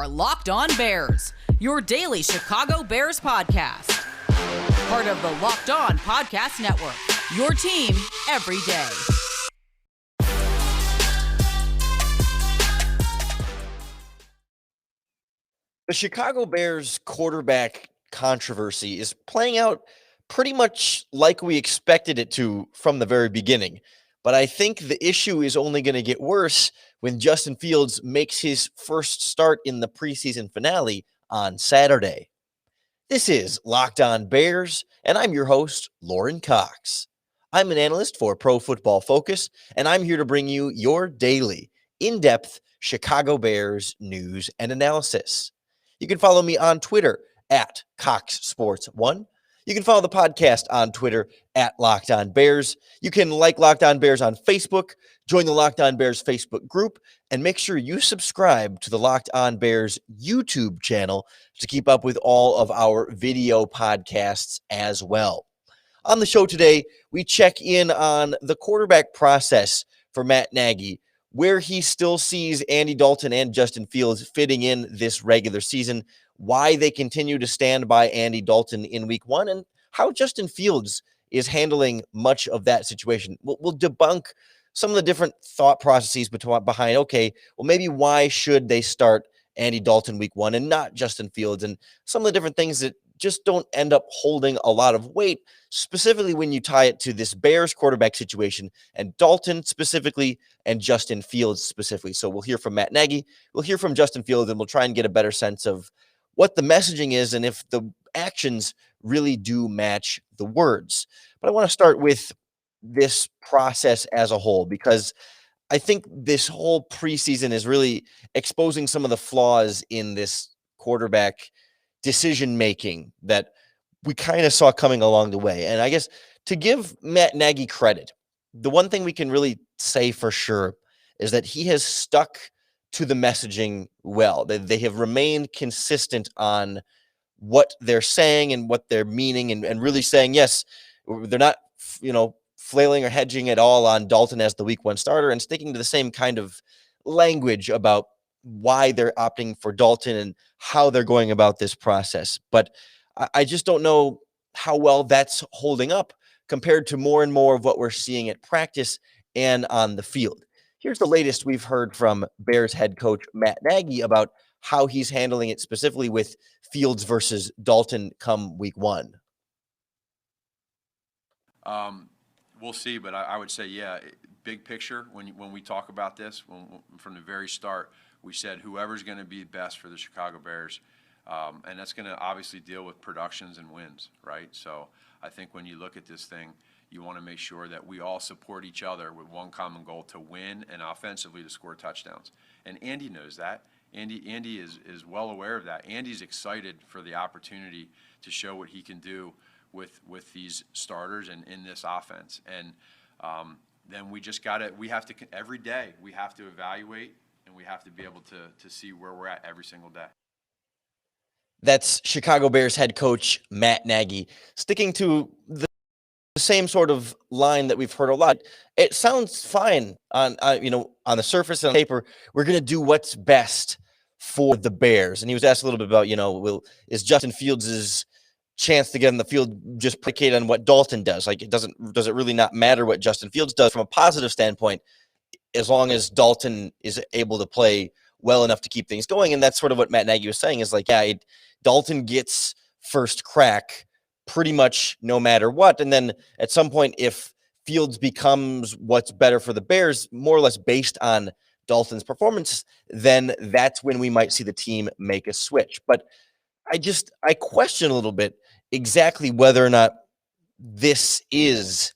are Locked On Bears, your daily Chicago Bears podcast. Part of the Locked On Podcast Network, your team every day. The Chicago Bears quarterback controversy is playing out pretty much like we expected it to from the very beginning. But I think the issue is only going to get worse when Justin Fields makes his first start in the preseason finale on Saturday. This is Locked On Bears, and I'm your host, Lorin Cox. I'm an analyst for Pro Football Focus, and I'm here to bring you your daily, in-depth Chicago Bears news and analysis. You can follow me on Twitter at CoxSports1. You can follow the podcast on Twitter at Locked On Bears. You can like Locked On Bears on Facebook, join the Locked On Bears Facebook group, and make sure you subscribe to the Locked On Bears YouTube channel to keep up with all of our video podcasts as well. On the show today, we check in on the quarterback process for Matt Nagy, where he still sees Andy Dalton and Justin Fields fitting in this regular season, why they continue to stand by Andy Dalton in week one, and how Justin Fields is handling much of that situation. We'll debunk some of the different thought processes behind, okay, well, maybe why should they start Andy Dalton week one and not Justin Fields, and some of the different things that just don't end up holding a lot of weight, specifically when you tie it to this Bears quarterback situation and Dalton specifically and Justin Fields specifically. So we'll hear from Matt Nagy, we'll hear from Justin Fields, and we'll try and get a better sense of what the messaging is and if the actions really do match the words. But I want to start with this process as a whole, because I think this whole preseason is really exposing some of the flaws in this quarterback decision-making that we kind of saw coming along the way. And I guess to give Matt Nagy credit, the one thing we can really say for sure is that he has stuck to the messaging well. They have remained consistent on what they're saying and what they're meaning, and really saying, yes, they're not, flailing or hedging at all on Dalton as the week one starter, and sticking to the same kind of language about why they're opting for Dalton and how they're going about this process. But I just don't know how well that's holding up compared to more and more of what we're seeing at practice and on the field. Here's the latest we've heard from Bears head coach Matt Nagy about how he's handling it specifically with Fields versus Dalton come week one. We'll see, but I would say, yeah, big picture, when we talk about this, from the very start, we said whoever's going to be best for the Chicago Bears, and that's going to obviously deal with productions and wins, right? So I think when you look at this thing, you want to make sure that we all support each other with one common goal: to win and offensively to score touchdowns. And Andy knows that. Andy is well aware of that. Andy's excited for the opportunity to show what he can do with these starters and in this offense. And then we have to, every day, we have to evaluate, and we have to be able to see where we're at every single day. That's Chicago Bears head coach Matt Nagy, sticking to the same sort of line that we've heard a lot. It sounds fine on the surface and on paper. We're going to do what's best for the Bears. And he was asked a little bit about, is Justin Fields' chance to get on the field just predicated on what Dalton does? Like, does it really not matter what Justin Fields does from a positive standpoint, as long as Dalton is able to play well enough to keep things going? And that's sort of what Matt Nagy was saying, is like, yeah, Dalton gets first crack pretty much no matter what. And then at some point, if Fields becomes what's better for the Bears, more or less based on Dalton's performance, then that's when we might see the team make a switch. But I question a little bit exactly whether or not this is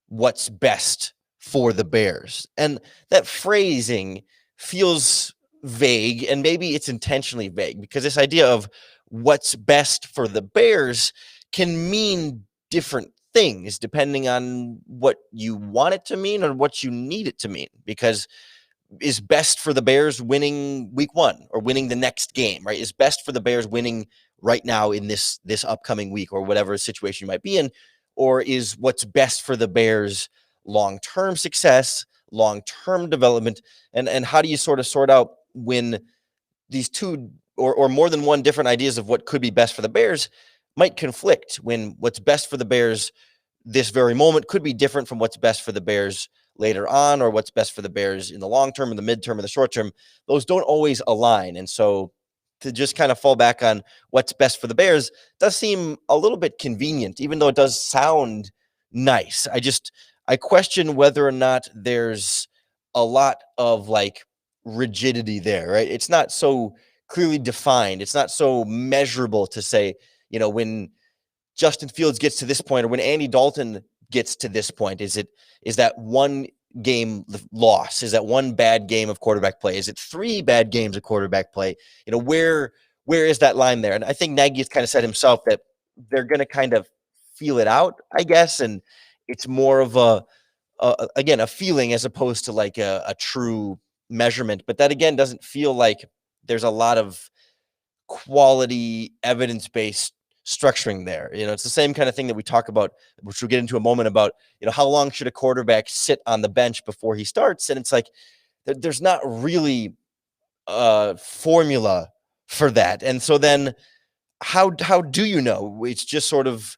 what's best for the Bears. And that phrasing feels vague, and maybe it's intentionally vague, because this idea of what's best for the Bears can mean different things depending on what you want it to mean or what you need it to mean. Because is best for the Bears winning week one or winning the next game, right? Is best for the Bears winning right now in this upcoming week or whatever situation you might be in? Or is what's best for the Bears long-term success, long-term development? And how do you sort of sort out when these two or more than one different ideas of what could be best for the Bears might conflict when what's best for the Bears this very moment could be different from what's best for the Bears later on, or what's best for the Bears in the long term, in the midterm, or the short term. Those don't always align. And so to just kind of fall back on what's best for the Bears does seem a little bit convenient, even though it does sound nice. I question whether or not there's a lot of like rigidity there, right? It's not so clearly defined. It's not so measurable to say, when Justin Fields gets to this point, or when Andy Dalton gets to this point, is that one game loss? Is that one bad game of quarterback play? Is it 3 bad games of quarterback play? Where is that line there? And I think Nagy has kind of said himself that they're going to kind of feel it out, I guess. And it's more of again, a feeling as opposed to like a true measurement. But that, again, doesn't feel like there's a lot of quality evidence-based structuring there. It's the same kind of thing that we talk about, which we'll get into a moment, about, how long should a quarterback sit on the bench before he starts? And it's like, there's not really a formula for that. And so then how do you know? It's just sort of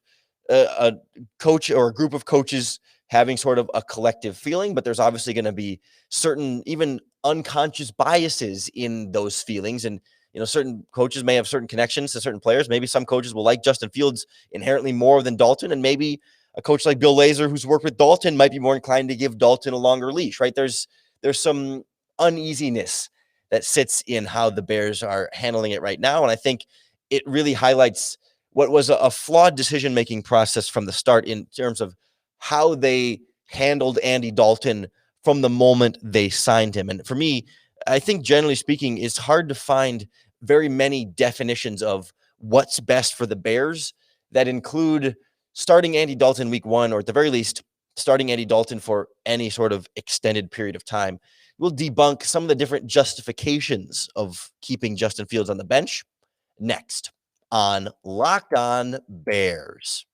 a coach or a group of coaches having sort of a collective feeling, but there's obviously going to be certain, even unconscious biases in those feelings. And certain coaches may have certain connections to certain players. Maybe some coaches will like Justin Fields inherently more than Dalton. And maybe a coach like Bill Lazor, who's worked with Dalton, might be more inclined to give Dalton a longer leash, right? There's some uneasiness that sits in how the Bears are handling it right now. And I think it really highlights what was a flawed decision-making process from the start in terms of how they handled Andy Dalton from the moment they signed him. And for me, I think generally speaking, it's hard to find very many definitions of what's best for the Bears that include starting Andy Dalton week 1, or at the very least, starting Andy Dalton for any sort of extended period of time. We'll debunk some of the different justifications of keeping Justin Fields on the bench next on Locked On Bears.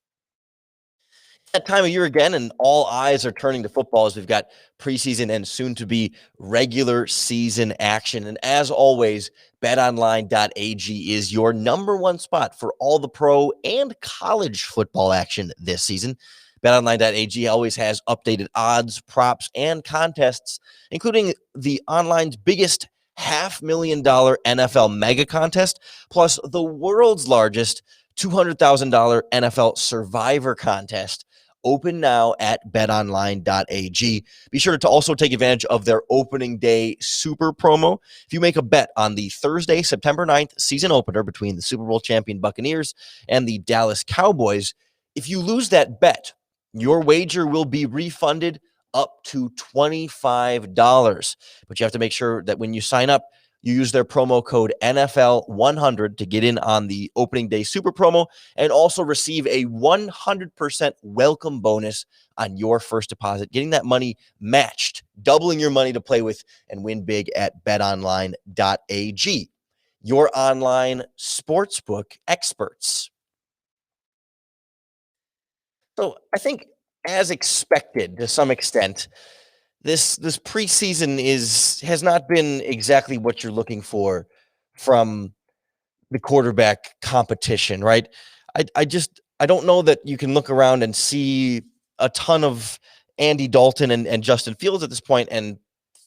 That time of year again, and all eyes are turning to football as we've got preseason and soon to be regular season action. And as always, betonline.ag is your number one spot for all the pro and college football action this season. BetOnline.ag always has updated odds, props, and contests, including the online's biggest $500,000 NFL mega contest, plus the world's largest $200,000 NFL Survivor contest. Open now at betonline.ag. Be sure to also take advantage of their opening day super promo. If you make a bet on the Thursday, September 9th season opener between the Super Bowl champion Buccaneers and the Dallas Cowboys, if you lose that bet, your wager will be refunded up to $25. But you have to make sure that when you sign up, you use their promo code NFL100 to get in on the opening day super promo and also receive a 100% welcome bonus on your first deposit, getting that money matched, doubling your money to play with and win big at betonline.ag, your online sportsbook experts. So I think, as expected to some extent, this preseason has not been exactly what you're looking for from the quarterback competition, right? I don't know that you can look around and see a ton of Andy Dalton and Justin Fields at this point and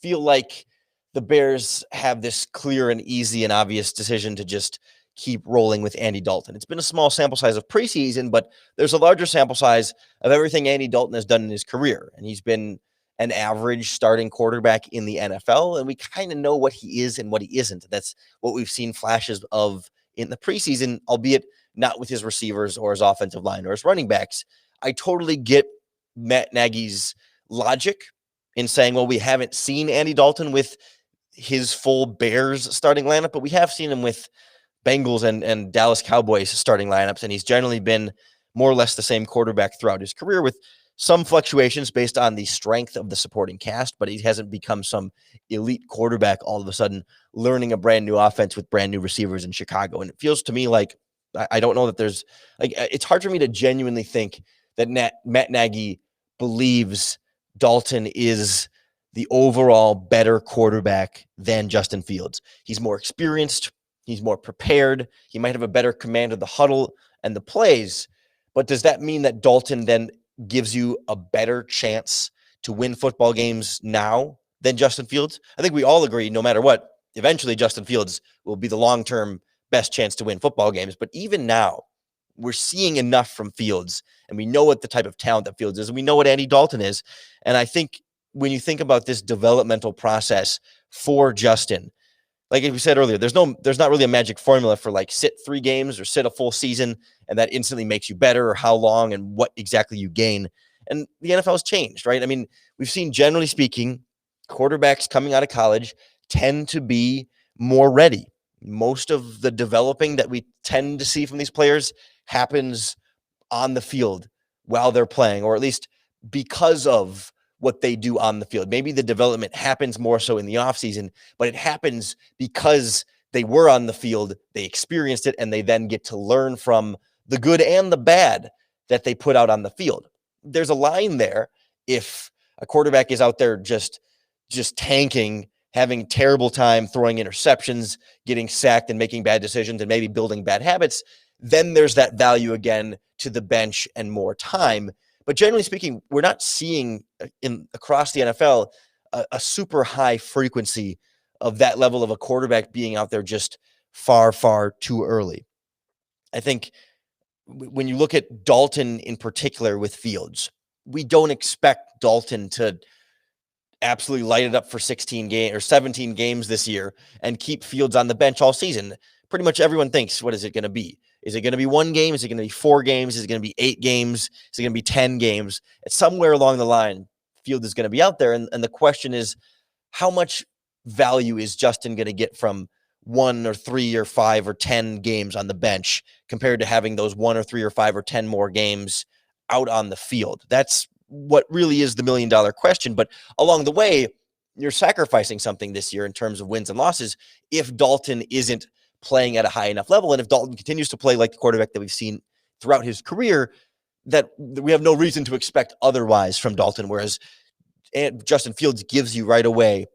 feel like the Bears have this clear and easy and obvious decision to just keep rolling with Andy Dalton. It's been a small sample size of preseason, but there's a larger sample size of everything Andy Dalton has done in his career. And he's been an average starting quarterback in the NFL, and we kind of know what he is and what he isn't. That's what we've seen flashes of in the preseason, albeit not with his receivers or his offensive line or his running backs. I totally get Matt Nagy's logic in saying, well, we haven't seen Andy Dalton with his full Bears starting lineup, but we have seen him with Bengals and Dallas Cowboys starting lineups, and he's generally been more or less the same quarterback throughout his career, with some fluctuations based on the strength of the supporting cast, but he hasn't become some elite quarterback all of a sudden learning a brand new offense with brand new receivers in Chicago. And it feels to me like, I don't know that there's like, it's hard for me to genuinely think that Matt Nagy believes Dalton is the overall better quarterback than Justin Fields. He's more experienced. He's more prepared. He might have a better command of the huddle and the plays. But does that mean that Dalton then gives you a better chance to win football games now than Justin Fields? I think we all agree, no matter what, eventually Justin Fields will be the long-term best chance to win football games. But even now, we're seeing enough from Fields, and we know what the type of talent that Fields is, and we know what Andy Dalton is. And I think when you think about this developmental process for Justin, like we said earlier, there's not really a magic formula for like sit 3 games or sit a full season and that instantly makes you better, or how long and what exactly you gain. And the NFL has changed, right? I mean, we've seen, generally speaking, quarterbacks coming out of college tend to be more ready. Most of the developing that we tend to see from these players happens on the field while they're playing, or at least because of what they do on the field. Maybe the development happens more so in the offseason, but it happens because they were on the field, they experienced it, and they then get to learn from the good and the bad that they put out on the field. There's a line there. If a quarterback is out there just tanking, having a terrible time throwing interceptions, getting sacked and making bad decisions and maybe building bad habits, then there's that value again to the bench and more time. But generally speaking, we're not seeing across the NFL a super high frequency of that level of a quarterback being out there just far, far too early. I think when you look at Dalton in particular with Fields, we don't expect Dalton to absolutely light it up for 16 games or 17 games this year and keep Fields on the bench all season. Pretty much everyone thinks, what is it going to be? Is it going to be 1 game? Is it going to be 4 games? Is it going to be 8 games? Is it going to be 10 games? It's somewhere along the line, Fields is going to be out there. And the question is, how much value is Justin going to get from 1 or 3 or 5 or 10 games on the bench compared to having those 1 or 3 or 5 or 10 more games out on the field? That's what really is the $1 million question. But along the way, you're sacrificing something this year in terms of wins and losses if Dalton isn't playing at a high enough level. And if Dalton continues to play like the quarterback that we've seen throughout his career, that we have no reason to expect otherwise from Dalton, whereas Justin Fields gives you right away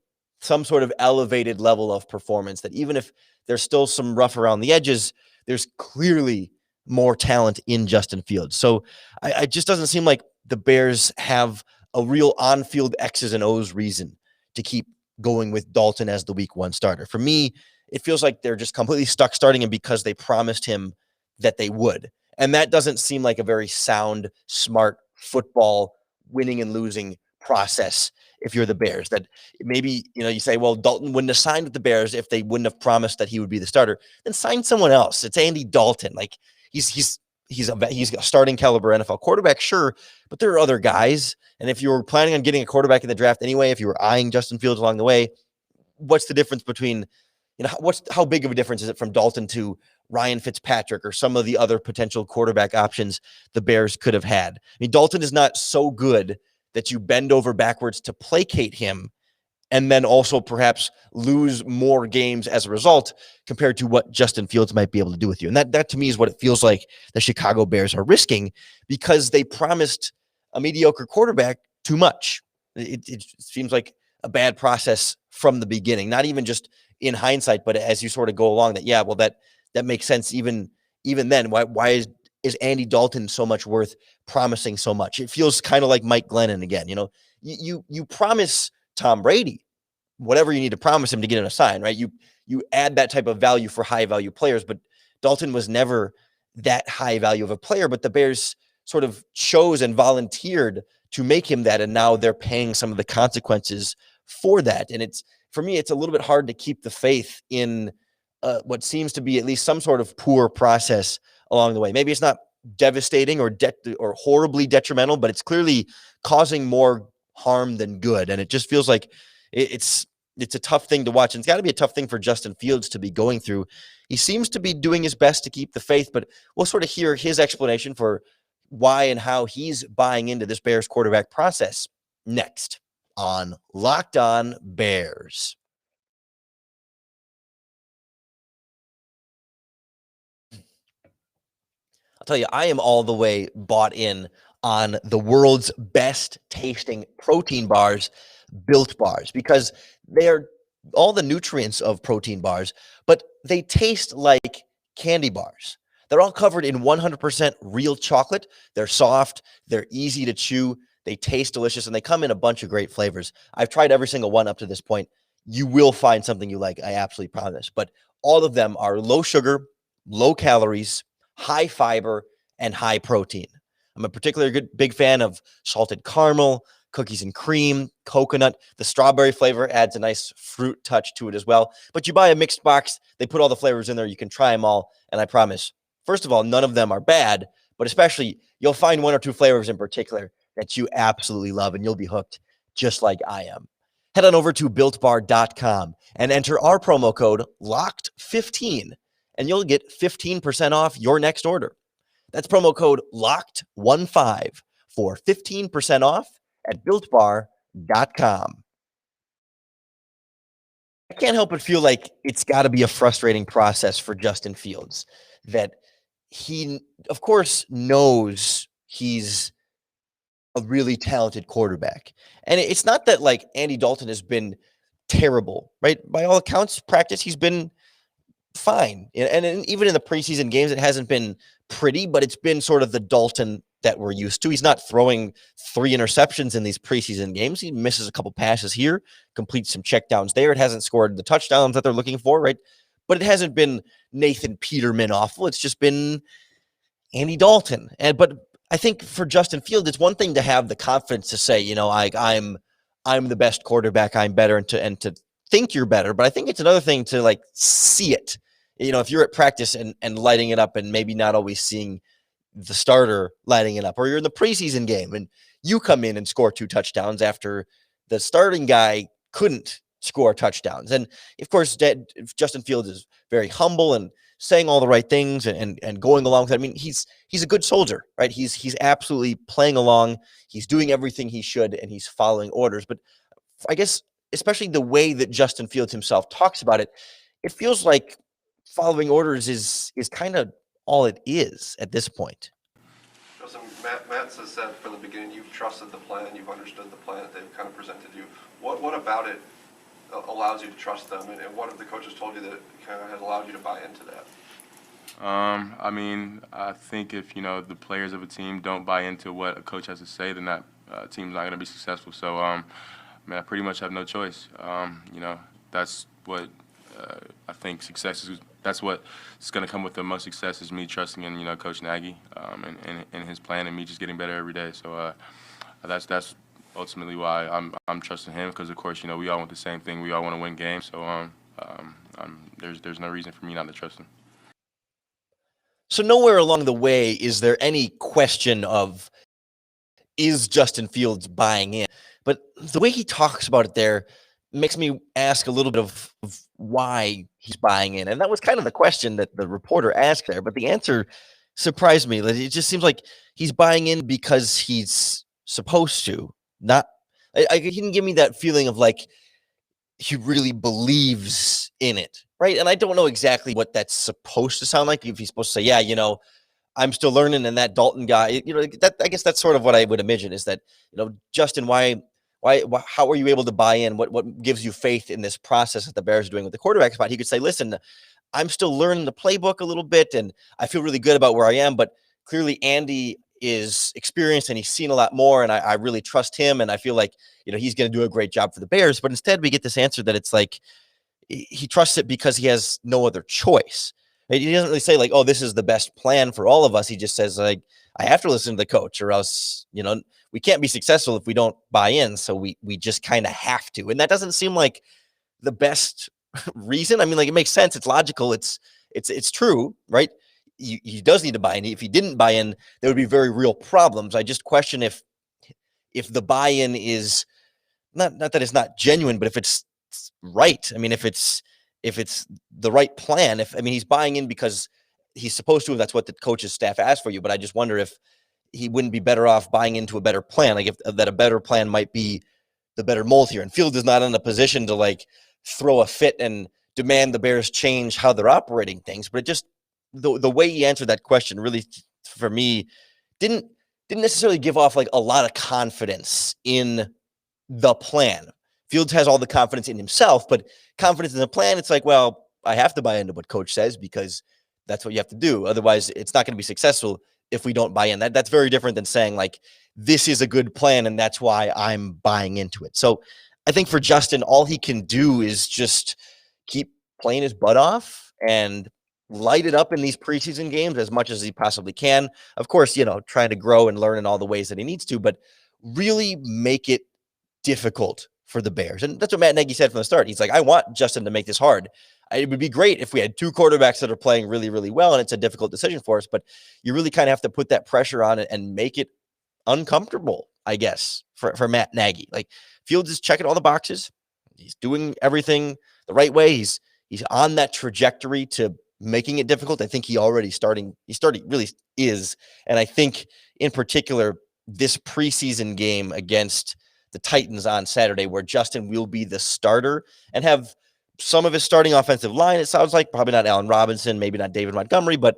some sort of elevated level of performance that even if there's still some rough around the edges, there's clearly more talent in Justin Fields. So it just doesn't seem like the Bears have a real on-field X's and O's reason to keep going with Dalton as the week 1 starter. For me, it feels like they're just completely stuck starting him because they promised him that they would. And that doesn't seem like a very sound, smart football winning and losing process if you're the Bears. That maybe, you say, well, Dalton wouldn't have signed with the Bears if they wouldn't have promised that he would be the starter. Then sign someone else. It's Andy Dalton. Like he's a starting caliber NFL quarterback, sure, but there are other guys. And if you were planning on getting a quarterback in the draft anyway, if you were eyeing Justin Fields along the way, what's the difference between, how big of a difference is it from Dalton to Ryan Fitzpatrick or some of the other potential quarterback options the Bears could have had? I mean, Dalton is not so good that you bend over backwards to placate him and then also perhaps lose more games as a result compared to what Justin Fields might be able to do with you. And that to me is what it feels like the Chicago Bears are risking, because they promised a mediocre quarterback too much. It seems like a bad process from the beginning, not even just in hindsight, but as you sort of go along, that makes sense. Even then, why is Andy Dalton so much worth promising so much? It feels kind of like Mike Glennon again. You promise Tom Brady whatever you need to promise him to get him a sign, right? You add that type of value for high value players, but Dalton was never that high value of a player, but the Bears sort of chose and volunteered to make him that. And now they're paying some of the consequences for that. And for me, it's a little bit hard to keep the faith in what seems to be at least some sort of poor process along the way. Maybe it's not devastating or horribly detrimental, but it's clearly causing more harm than good. And it just feels like it's a tough thing to watch. And it's got to be a tough thing for Justin Fields to be going through. He seems to be doing his best to keep the faith, but we'll sort of hear his explanation for why and how he's buying into this Bears quarterback process next on Locked On Bears. I'll tell you, I am all the way bought in on the world's best tasting protein bars, Built Bars, because they are all the nutrients of protein bars, but they taste like candy bars. They're all covered in 100% real chocolate. They're soft, they're easy to chew, they taste delicious, and they come in a bunch of great flavors. I've tried every single one up to this point. You will find something you like, I absolutely promise. But all of them are low sugar, low calories, high fiber, and high protein. I'm a particularly big fan of salted caramel, cookies and cream, coconut. The strawberry flavor adds a nice fruit touch to it as well. But you buy a mixed box, they put all the flavors in there. You can try them all. And I promise, first of all, none of them are bad, but especially you'll find one or two flavors in particular that you absolutely love, and you'll be hooked just like I am. Head on over to BuiltBar.com and enter our promo code LOCKED15, and you'll get 15% off your next order. That's promo code LOCKED15 for 15% off at BuiltBar.com. I can't help but feel like it's got to be a frustrating process for Justin Fields, that he, of course, knows he's a really talented quarterback. And it's not that like Andy Dalton has been terrible, right? By all accounts, practice, he's been fine. And even in the preseason games, it hasn't been pretty, but it's been sort of the Dalton that we're used to. He's not throwing 3 interceptions in these preseason games. He misses a couple passes here, completes some checkdowns there. It hasn't scored the touchdowns that they're looking for, right? But it hasn't been Nathan Peterman awful. It's just been Andy Dalton. But I think for Justin Fields, it's one thing to have the confidence to say, I'm the best quarterback, I'm better, and to think you're better. But I think it's another thing to like see it. If you're at practice and lighting it up, and maybe not always seeing the starter lighting it up, or you're in the preseason game and you come in and score 2 touchdowns after the starting guy couldn't score touchdowns. And of course, Justin Fields is very humble and saying all the right things and going along with it. I mean, he's a good soldier, right? He's absolutely playing along. He's doing everything he should, and he's following orders. But I guess, especially the way that Justin Fields himself talks about it, it feels like following orders is kind of all it is at this point. So Matt has said from the beginning, you've trusted the plan, you've understood the plan that they've kind of presented you. What about it allows you to trust them, and what have the coaches told you that kind of has allowed you to buy into that? I mean, I think if, the players of a team don't buy into what a coach has to say, then that team's not going to be successful. So, I pretty much have no choice. That's what I think success is. That's what's going to come with the most success is me trusting in, Coach Nagy and his plan, and me just getting better every day. So that's ultimately why I'm trusting him, because, of course, we all want the same thing. We all want to win games. So there's no reason for me not to trust him. So nowhere along the way is there any question of, is Justin Fields buying in? But the way he talks about it there makes me ask a little bit of why he's buying in. And that was kind of the question that the reporter asked there. But the answer surprised me. It just seems like he's buying in because he's supposed to. He didn't give me that feeling of like he really believes in it, right? And I don't know exactly what that's supposed to sound like. If he's supposed to say, yeah, I'm still learning, and that Dalton guy, I guess that's sort of what I would imagine is that, Justin, how are you able to buy in? What gives you faith in this process that the Bears are doing with the quarterback spot? He could say, listen, I'm still learning the playbook a little bit, and I feel really good about where I am, but clearly Andy is experienced and he's seen a lot more, and I really trust him, and I feel like he's going to do a great job for the Bears. But instead we get this answer that it's like he trusts it because he has no other choice. He doesn't really say like, oh, this is the best plan for all of us. He just says like, I have to listen to the coach, or else we can't be successful if we don't buy in. So we just kind of have to, and that doesn't seem like the best reason. I mean, like, it makes sense. It's logical. It's true, right? He does need to buy in. If he didn't buy in, there would be very real problems. I just question if the buy-in is not that it's not genuine, but if it's right. I mean, if it's the right plan, he's buying in because he's supposed to, and that's what the coach's staff asked for you. But I just wonder if he wouldn't be better off buying into a better plan. Like if that a better plan might be the better mold here. And Fields is not in a position to like throw a fit and demand the Bears change how they're operating things. But it just, the way he answered that question really, for me, didn't necessarily give off like a lot of confidence in the plan. Fields has all the confidence in himself, but confidence in the plan, it's like, well, I have to buy into what coach says because that's what you have to do. Otherwise, it's not going to be successful if we don't buy in. That's very different than saying like, this is a good plan and that's why I'm buying into it. So I think for Justin, all he can do is just keep playing his butt off and light it up in these preseason games as much as he possibly can. Of course, trying to grow and learn in all the ways that he needs to, but really make it difficult for the Bears. And that's what Matt Nagy said from the start. He's like, I want Justin to make this hard. It would be great if we had two quarterbacks that are playing really, really well, and it's a difficult decision for us, but you really kind of have to put that pressure on it and make it uncomfortable, I guess, for Matt Nagy. Like, Fields is checking all the boxes. He's doing everything the right way. He's on that trajectory to making it difficult. I think he really is. And I think in particular, this preseason game against the Titans on Saturday, where Justin will be the starter and have some of his starting offensive line, it sounds like, probably not Allen Robinson, maybe not David Montgomery, but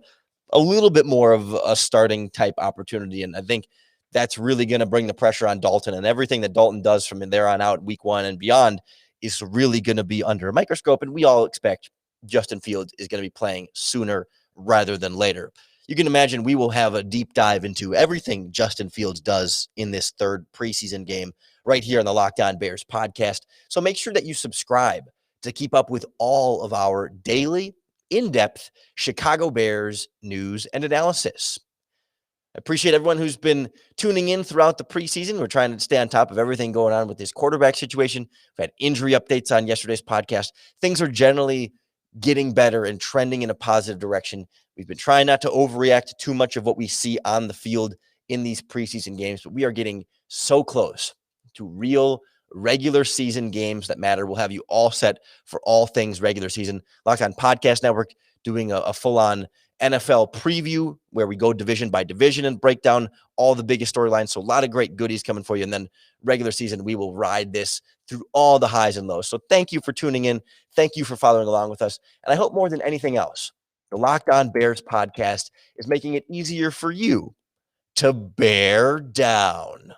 a little bit more of a starting type opportunity. And I think that's really going to bring the pressure on Dalton, and everything that Dalton does from there on out, week 1 and beyond, is really going to be under a microscope. And we all expect Justin Fields is going to be playing sooner rather than later. You can imagine we will have a deep dive into everything Justin Fields does in this third preseason game right here on the Locked On Bears podcast. So make sure that you subscribe to keep up with all of our daily, in-depth Chicago Bears news and analysis. I appreciate everyone who's been tuning in throughout the preseason. We're trying to stay on top of everything going on with this quarterback situation. We've had injury updates on yesterday's podcast. Things are generally getting better and trending in a positive direction. We've been trying not to overreact to too much of what we see on the field in these preseason games, but we are getting so close to real regular season games that matter. We'll have you all set for all things regular season. Locked On Podcast Network doing a full-on NFL preview where we go division by division and break down all the biggest storylines. So a lot of great goodies coming for you. And then regular season, we will ride this through all the highs and lows. So thank you for tuning in. Thank you for following along with us. And I hope more than anything else, the Locked On Bears podcast is making it easier for you to bear down.